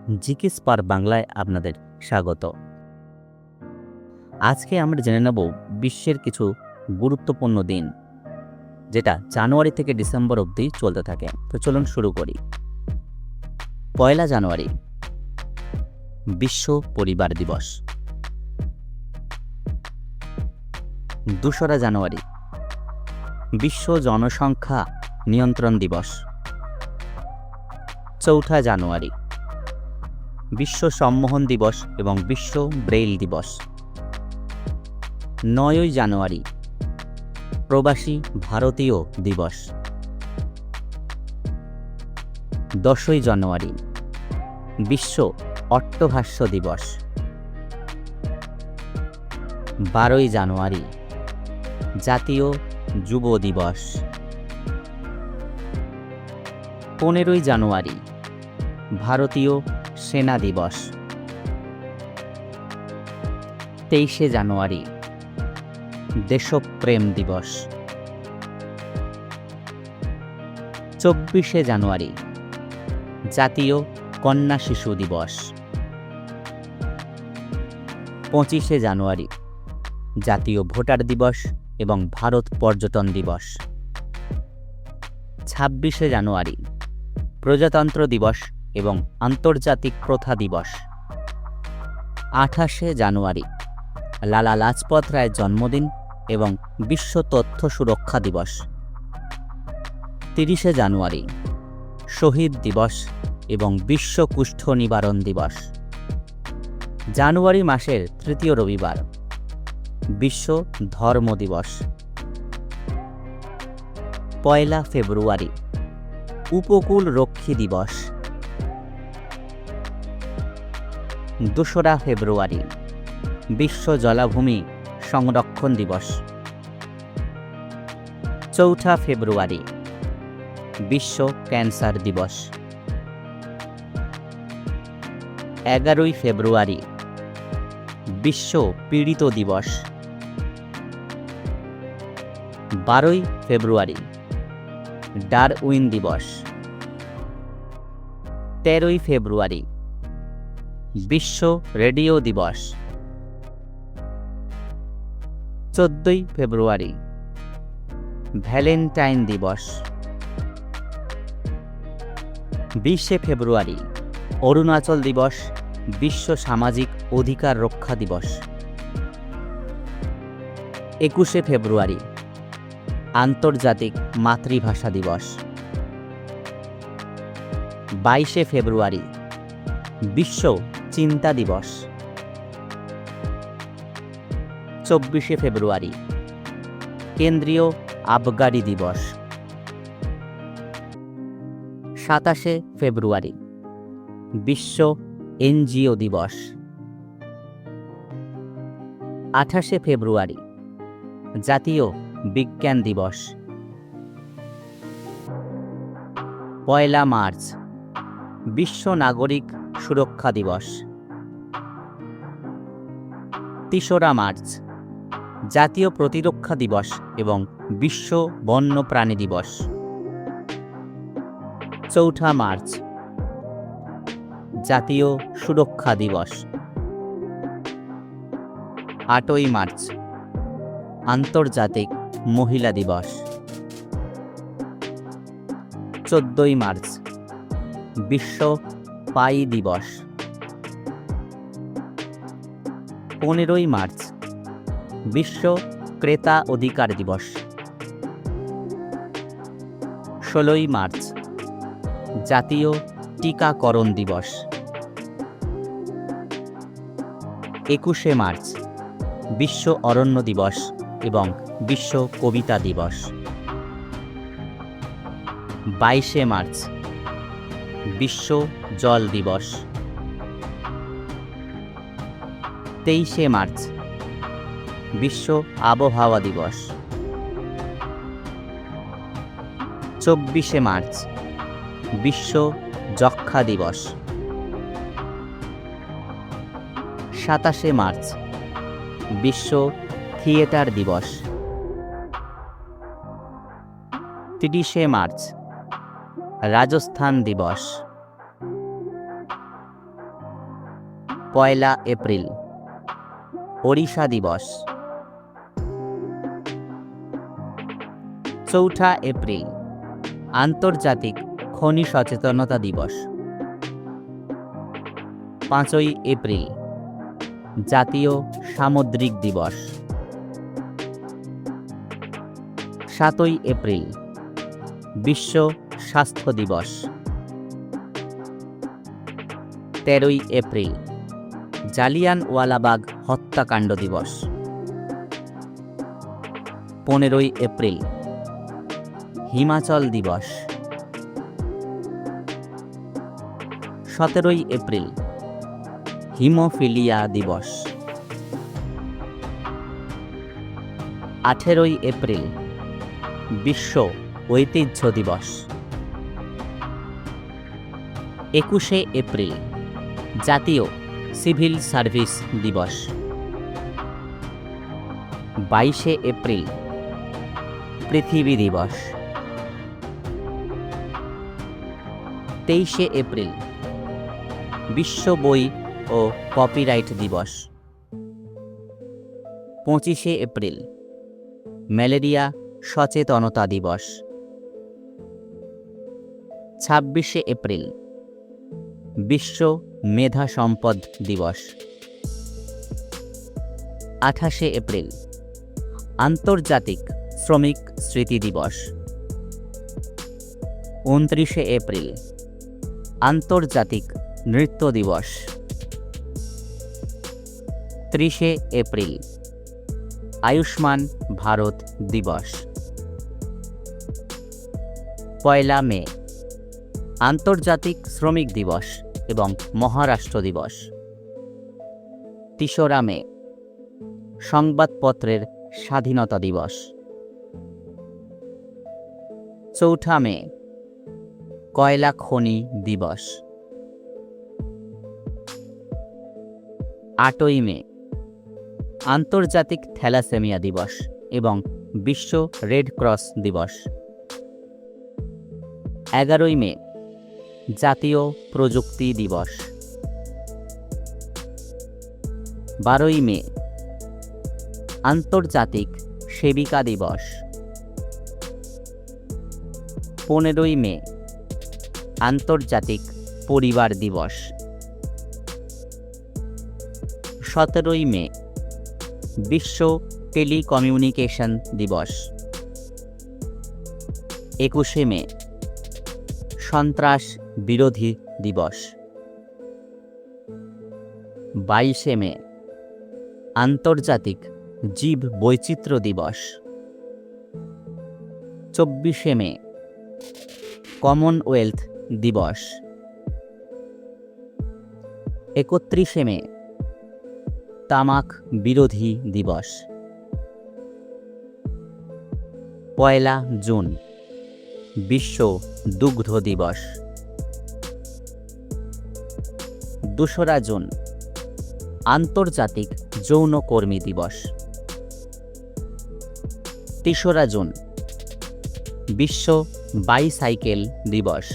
GK spare বাংলায় আপনাদের স্বাগত। আজকে আমরা জেনে নেব বিশ্বের কিছু গুরুত্বপূর্ণ দিন, যেটা জানুয়ারি থেকে ডিসেম্বর অবধি চলতে থাকে। তো চলুন শুরু করি। 1 জানুয়ারি বিশ্ব পরিবার দিবস। 2 জানুয়ারি বিশ্ব জনসংখ্যা নিয়ন্ত্রণ দিবস। 4 জানুয়ারি বিশ্ব সম্মোহন দিবস এবং বিশ্ব ব্রেইল দিবস। 9 জানুয়ারি প্রবাসী ভারতীয় দিবস। 10 জানুয়ারি বিশ্ব অট্টহাস্য দিবস। 12 জানুয়ারি জাতীয় যুব দিবস। 15 জানুয়ারি ভারতীয় সেনা দিবস। 23 জানুয়ারি দেশপ্রেম দিবস। 24 জানুয়ারি জাতীয় কন্যা শিশু দিবস। 25 জানুয়ারি জাতীয় ভোটার দিবস এবং ভারত পর্যটন দিবস। 26 জানুয়ারি প্রজাতন্ত্র দিবস এবং আন্তর্জাতিক প্রথা দিবস। 28 জানুয়ারি লালা লাজপত রায়ের জন্মদিন এবং বিশ্ব তথ্য সুরক্ষা দিবস। 30 জানুয়ারি শহীদ দিবস এবং বিশ্ব কুষ্ঠ নিবারণ দিবস। জানুয়ারি মাসের তৃতীয় রবিবার বিশ্ব ধর্ম দিবস। 1 ফেব্রুয়ারি উপকূল রক্ষী দিবস। 2 ফেব্রুয়ারি বিশ্ব জলাভূমি সংরক্ষণ দিবস। 4 ফেব্রুয়ারি বিশ্ব ক্যান্সার দিবস। 11 ফেব্রুয়ারি বিশ্ব পীড়িত দিবস। 12 ফেব্রুয়ারি ডারউইন দিবস। 13 ফেব্রুয়ারি বিশ্ব রেডিও দিবস। 14 ফেব্রুয়ারি ভ্যালেন্টাইন দিবস। 20 ফেব্রুয়ারি অরুণাচল দিবস, বিশ্ব সামাজিক অধিকার রক্ষা দিবস। 21 ফেব্রুয়ারি আন্তর্জাতিক মাতৃভাষা দিবস। 22 ফেব্রুয়ারি বিশ্ব চিন্তা দিবস। 24 ফেব্রুয়ারি কেন্দ্রীয় আবগারি দিবস। 27 ফেব্রুয়ারি বিশ্ব এনজিও দিবস। 28 ফেব্রুয়ারি জাতীয় বিজ্ঞান দিবস। 1 মার্চ বিশ্ব নাগরিক সুরক্ষা দিবস। 3 মার্চ জাতীয় প্রতিরক্ষা দিবস এবং বিশ্ব বন্যপ্রাণী দিবস। 4 মার্চ জাতীয় সুরক্ষা দিবস। 8 মার্চ আন্তর্জাতিক মহিলা দিবস। 14 মার্চ বিশ্ব পাই দিবস। 15 মার্চ বিশ্ব ক্রেতা অধিকার দিবস। 16 মার্চ জাতীয় টিকাকরণ দিবস। 21 মার্চ বিশ্ব অরণ্য দিবস এবং বিশ্ব কবিতা দিবস। 22 মার্চ বিশ্ব জল দিবস। 23 মার্চ বিশ্ব আবহাওয়া দিবস। 24 মার্চ বিশ্ব যক্ষ্মা দিবস। 27 মার্চ বিশ্ব থিয়েটার দিবস। 30 মার্চ রাজস্থান দিবস। পয়লা এপ্রিল ওড়িশা দিবস। 4 এপ্রিল আন্তর্জাতিক খনি সচেতনতা দিবস। 5 এপ্রিল জাতীয় সামুদ্রিক দিবস। 7 এপ্রিল বিশ্ব স্বাস্থ্য দিবস। 13 এপ্রিল জালিয়ানওয়ালাবাগ হত্যাকাণ্ড দিবস। 15 এপ্রিল হিমাচল দিবস। 17 এপ্রিল হিমোফিলিয়া দিবস। 18 এপ্রিল বিশ্ব ঐতিহ্য দিবস। 21 এপ্রিল জাতীয় সিভিল সার্ভিস দিবস। 22 এপ্রিল পৃথিবী দিবস। 23 এপ্রিল বিশ্ব বই ও কপিরাইট দিবস। 25 এপ্রিল ম্যালেরিয়া সচেতনতা দিবস। 26 এপ্রিল বিশ্ব মেধা সম্পদ দিবস। 28 এপ্রিল আন্তর্জাতিক শ্রমিক স্মৃতি দিবস। 29 এপ্রিল আন্তর্জাতিক নৃত্য দিবস। 30 এপ্রিল আয়ুষ্মান ভারত দিবস। 1 মে আন্তর্জাতিক শ্রমিক দিবস এবং মহারাষ্ট্র দিবস। 3 মে সংবাদপত্রের স্বাধীনতা দিবস। 4 মে কয়লা খনি দিবস। 8 মে আন্তর্জাতিক থ্যালাসেমিয়া দিবস এবং বিশ্ব রেড ক্রস দিবস। 11 মে জাতীয় প্রযুক্তি দিবস। 12 মে আন্তর্জাতিক সেবিকা দিবস। 15 মে আন্তর্জাতিক পরিবার দিবস। 17 মে বিশ্ব টেলিকমিউনিকেশন দিবস। 21 মে সন্ত্রাস বিরোধী দিবস। 22 মে আন্তর্জাতিক জীব বৈচিত্র্য দিবস। 24 মে কমনওয়েলথ দিবস। 31 মে তামাক বিরোধী দিবস। 1 জুন বিশ্ব দুগ্ধ দিবস। 2 জুন আন্তর্জাতিক যৌনকর্মী দিবস। 3 জুন বিশ্ব বাইসাইকেল দিবস।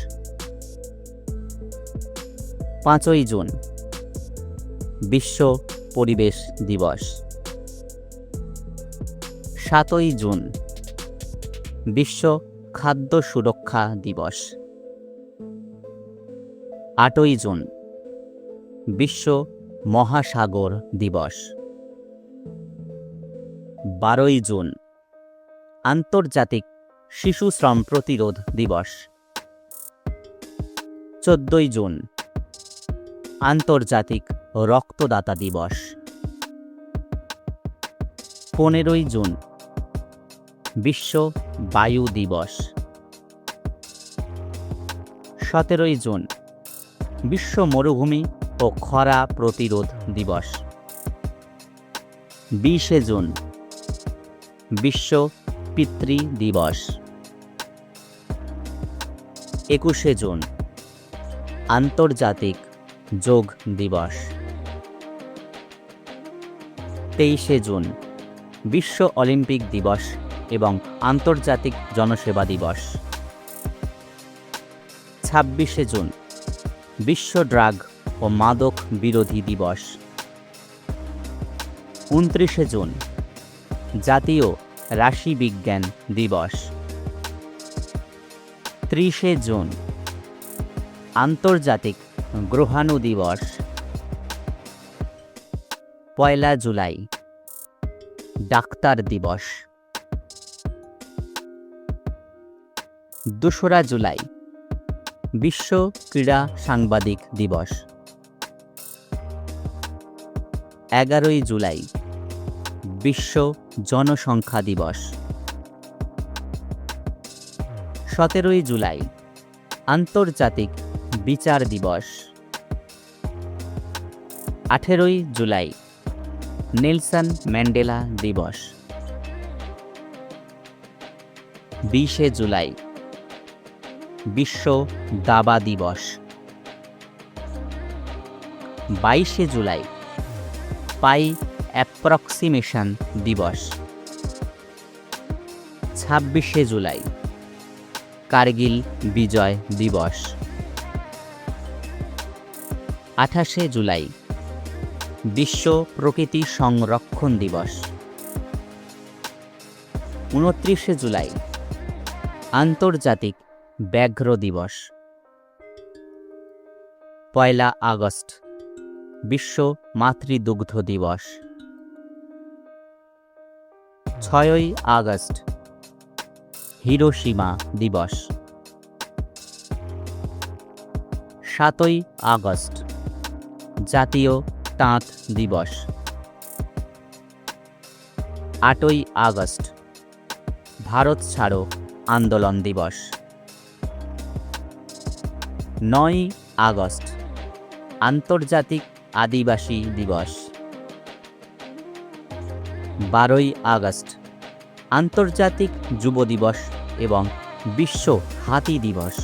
5 জুন বিশ্ব পরিবেশ দিবস। 7 জুন বিশ্ব খাদ্য সুরক্ষা দিবস। 8 জুন বিশ্ব মহাসাগর দিবস। 12 জুন আন্তর্জাতিক শিশু শ্রম প্রতিরোধ দিবস। 14 জুন আন্তর্জাতিক রক্তদাতা দিবস। 15 জুন বিশ্ব বায়ু দিবস। 17 জুন বিশ্ব মরুভূমি ও খরা প্রতিরোধ দিবস। 20 জুন বিশ্ব পিতৃ দিবস। 21 জুন আন্তর্জাতিক যোগ দিবস। 23 জুন বিশ্ব অলিম্পিক দিবস এবং আন্তর্জাতিক জনসেবা দিবস। 26 জুন বিশ্ব ড্রাগ ও মাদক বিরোধী দিবস। 29শে জুন জাতীয় রাশিবিজ্ঞান দিবস। 30শে জুন আন্তর্জাতিক গ্রহাণু দিবস। 1 জুলাই ডাক্তার দিবস। 2 জুলাই বিশ্ব ক্রীড়া সাংবাদিক দিবস। 11 জুলাই বিশ্ব জনসংখ্যা দিবস। 17 জুলাই আন্তর্জাতিক বিচার দিবস। 18 জুলাই নেলসন ম্যান্ডেলা দিবস। 20 জুলাই বিশ্ব দাবা দিবস। 22 জুলাই পাই অ্যাপ্রক্সিমেশন দিবস। 26 জুলাই কার্গিল বিজয় দিবস। 28 জুলাই বিশ্ব প্রকৃতি সংরক্ষণ দিবস। 29 জুলাই আন্তর্জাতিক ব্যাঘ্র দিবস। 1 আগস্ট বিশ্ব মাতৃদুগ্ধ দিবস। 6 আগস্ট হিরোশিমা দিবস। 7 আগস্ট জাতীয় তাঁত দিবস। 8 আগস্ট ভারত ছাড়ো আন্দোলন দিবস। 9 আগস্ট আন্তর্জাতিক আদিবাসী দিবস। 12 আগস্ট আন্তর্জাতিক যুব দিবস এবং বিশ্ব হাতি দিবস।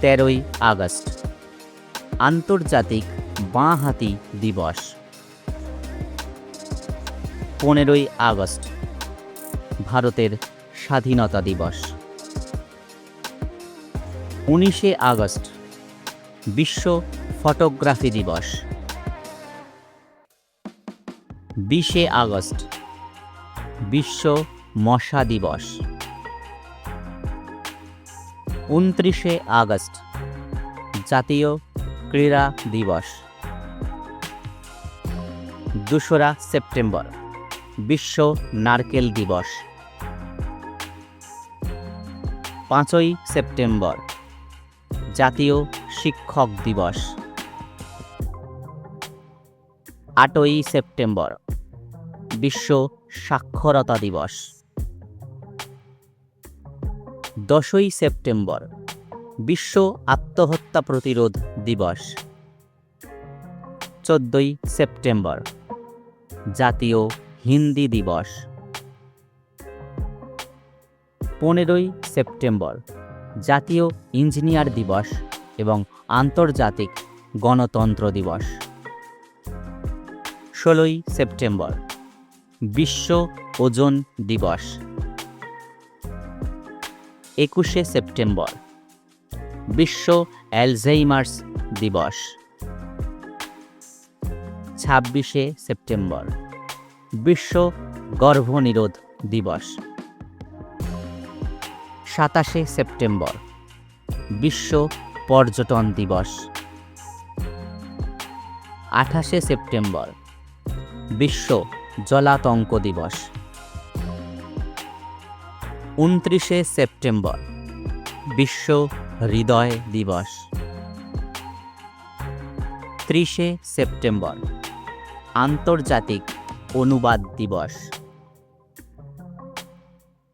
13 আগস্ট আন্তর্জাতিক বাঁ হাতি দিবস। 15 আগস্ট ভারতের স্বাধীনতা দিবস। 19 আগস্ট বিশ্ব ফটোগ্রাফি দিবস। 20 আগস্ট বিশ্ব মশা দিবস। 29 আগস্ট জাতীয় ক্রীড়া দিবস। 2 সেপ্টেম্বর বিশ্ব নারকেল দিবস। 5 সেপ্টেম্বর জাতীয় শিক্ষক দিবস। 8 সেপ্টেম্বর বিশ্ব সাক্ষরতা দিবস। 10 সেপ্টেম্বর বিশ্ব আত্মহত্যা প্রতিরোধ দিবস। 14 সেপ্টেম্বর জাতীয় হিন্দি দিবস। 15 সেপ্টেম্বর জাতীয় ইঞ্জিনিয়ার দিবস এবং আন্তর্জাতিক গণতন্ত্র দিবস। 16 সেপ্টেম্বর বিশ্ব ওজোন দিবস। 21 সেপ্টেম্বর বিশ্ব অ্যালঝেইমার্স দিবস। 26 সেপ্টেম্বর বিশ্ব গর্ভনিরোধ দিবস। 27 সেপ্টেম্বর বিশ্ব পর্যটন দিবস। 28 সেপ্টেম্বর বিশ্ব জলাতঙ্ক দিবস। 29 সেপ্টেম্বর বিশ্ব হৃদয় দিবস। 30 সেপ্টেম্বর আন্তর্জাতিক অনুবাদ দিবস।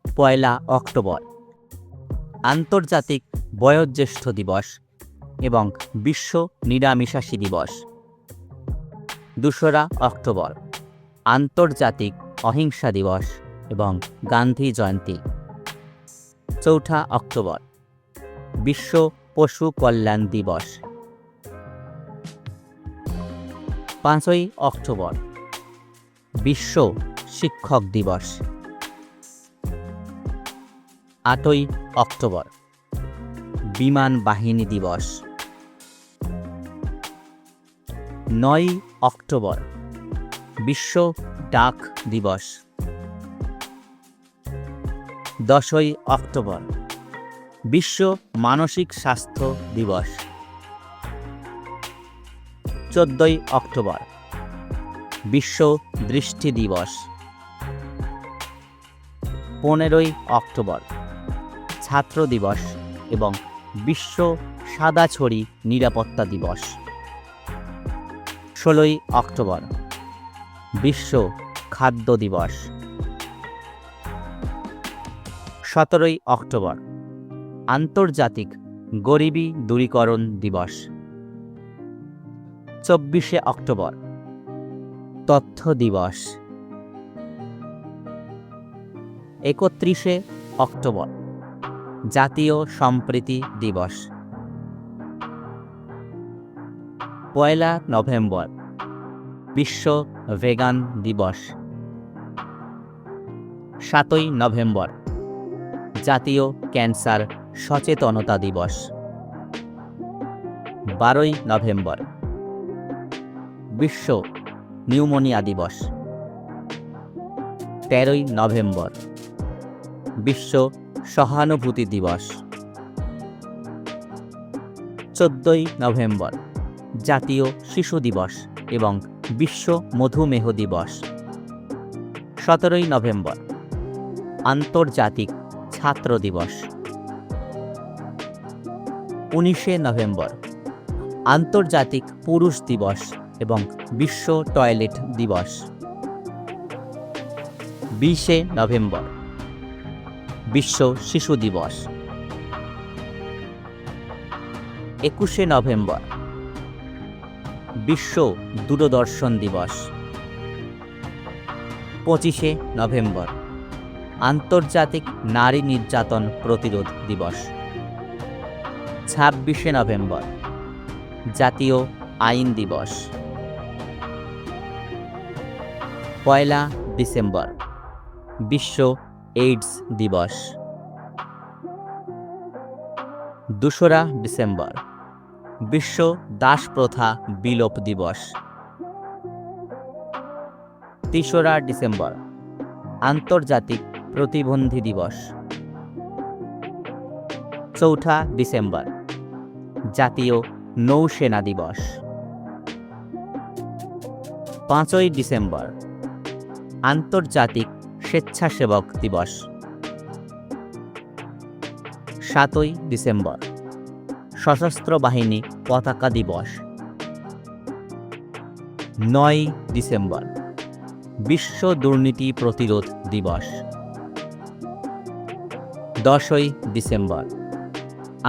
1 অক্টোবর আন্তর্জাতিক বয়োজ্যেষ্ঠ দিবস এবং বিশ্ব নিরামিষাশী দিবস। 2 অক্টোবর আন্তর্জাতিক অহিংসা দিবস এবং গান্ধী জয়ন্তী। 4 অক্টোবর বিশ্ব পশু কল্যাণ দিবস। 5 অক্টোবর বিশ্ব শিক্ষক দিবস। 8 অক্টোবর বিমান বাহিনী দিবস। 9ই অক্টোবর বিশ্ব ডাক দিবস। 10ই অক্টোবর বিশ্ব মানসিক স্বাস্থ্য দিবস। 14ই অক্টোবর বিশ্ব দৃষ্টি দিবস। 15ই অক্টোবর ছাত্র দিবস এবং বিশ্ব সাদা ছড়ি নিরাপত্তা দিবস। 16ই অক্টোবর বিশ্ব খাদ্য দিবস। 17ই অক্টোবর আন্তর্জাতিক গরিবী দূরীকরণ দিবস। 24শে অক্টোবর তথ্য দিবস। 31শে অক্টোবর জাতীয় সম্প্রীতি দিবস। 1 নভেম্বর বিশ্ব ভেগান দিবস। 7ই নভেম্বর জাতীয় ক্যান্সার সচেতনতা দিবস। 12ই নভেম্বর বিশ্ব নিউমোনিয়া দিবস। 13ই নভেম্বর বিশ্ব সহানুভূতি দিবস। 14ই নভেম্বর জাতীয় শিশু দিবস এবং বিশ্ব মধুমেহ দিবস। 17ই নভেম্বর আন্তর্জাতিক ছাত্র দিবস। 19শে নভেম্বর আন্তর্জাতিক পুরুষ দিবস এবং বিশ্ব টয়লেট দিবস। 20শে নভেম্বর বিশ্ব শিশু দিবস। 21শে নভেম্বর বিশ্ব দূরদর্শন দিবস। 25শে নভেম্বর আন্তর্জাতিক নারী নির্যাতন প্রতিরোধ দিবস। 26শে নভেম্বর জাতীয় আইন দিবস। 1 ডিসেম্বর বিশ্ব এইডস দিবস। 2রা ডিসেম্বর বিশ্ব দাস প্রথা বিলোপ দিবস। 3রা ডিসেম্বর আন্তর্জাতিক প্রতিবন্ধী দিবস। 4ঠা ডিসেম্বর জাতীয় নৌসেনা দিবস। 5ই ডিসেম্বর আন্তর্জাতিক স্বেচ্ছাসেবক দিবস। 7ই ডিসেম্বর সশস্ত্র বাহিনী পতাকা দিবস। 9ই ডিসেম্বর বিশ্ব দুর্নীতি প্রতিরোধ দিবস। 10ই ডিসেম্বর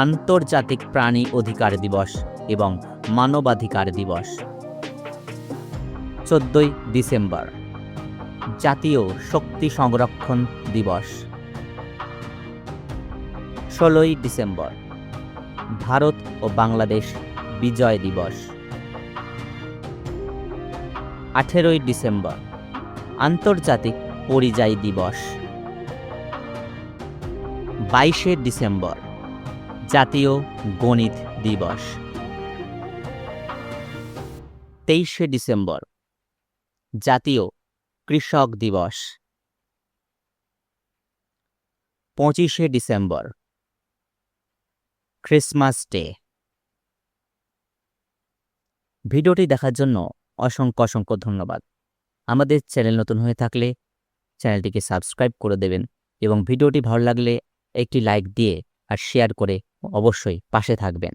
আন্তর্জাতিক প্রাণী অধিকার দিবস এবং মানবাধিকার দিবস। 14ই ডিসেম্বর জাতীয় শক্তি সংরক্ষণ দিবস। 16ই ডিসেম্বর ভারত ও বাংলাদেশ বিজয় দিবস। 18ই ডিসেম্বর আন্তর্জাতিক পরিযায়ী দিবস। 22শে ডিসেম্বর জাতীয় গণিত দিবস। 23শে ডিসেম্বর জাতীয় কৃষক দিবস। 25শে ডিসেম্বর ক্রিসমাস ডে। ভিডিওটি দেখার জন্য অসংখ্য অসংখ্য ধন্যবাদ। আমাদের চ্যানেল নতুন হয়ে থাকলে চ্যানেলটিকে সাবস্ক্রাইব করে দেবেন এবং ভিডিওটি ভালো লাগলে একটি লাইক দিয়ে আর শেয়ার করে অবশ্যই পাশে থাকবেন।